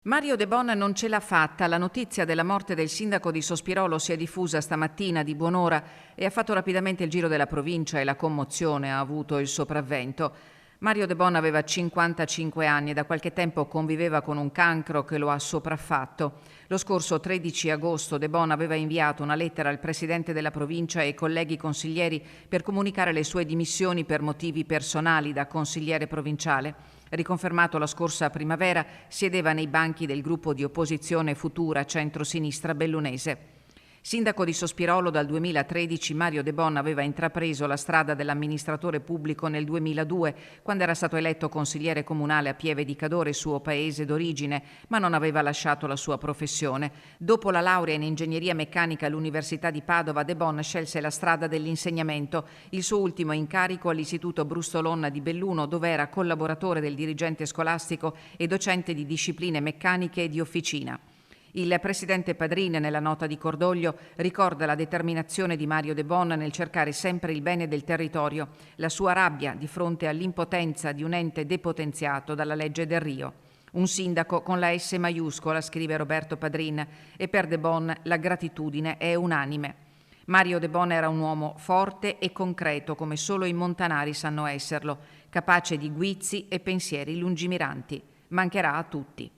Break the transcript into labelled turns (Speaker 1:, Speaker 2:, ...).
Speaker 1: Mario De Bon non ce l'ha fatta. La notizia della morte del sindaco di Sospirolo si è diffusa stamattina di buon'ora e ha fatto rapidamente il giro della provincia e la commozione ha avuto il sopravvento. Mario De Bon aveva 55 anni e da qualche tempo conviveva con un cancro che lo ha sopraffatto. Lo scorso 13 agosto De Bon aveva inviato una lettera al presidente della provincia e ai colleghi consiglieri per comunicare le sue dimissioni per motivi personali da consigliere provinciale. Riconfermato la scorsa primavera, siedeva nei banchi del gruppo di opposizione Futura Centro-Sinistra Bellunese. Sindaco di Sospirolo dal 2013, Mario De Bon aveva intrapreso la strada dell'amministratore pubblico nel 2002, quando era stato eletto consigliere comunale a Pieve di Cadore, suo paese d'origine, ma non aveva lasciato la sua professione. Dopo la laurea in ingegneria meccanica all'Università di Padova, De Bon scelse la strada dell'insegnamento, il suo ultimo incarico all'Istituto Brustolonna di Belluno, dove era collaboratore del dirigente scolastico e docente di discipline meccaniche e di officina. Il presidente Padrin, nella nota di cordoglio, ricorda la determinazione di Mario De Bon nel cercare sempre il bene del territorio, la sua rabbia di fronte all'impotenza di un ente depotenziato dalla legge del Rio. Un sindaco con la S maiuscola, scrive Roberto Padrin, e per De Bon la gratitudine è unanime. Mario De Bon era un uomo forte e concreto, come solo i montanari sanno esserlo, capace di guizzi e pensieri lungimiranti. Mancherà a tutti.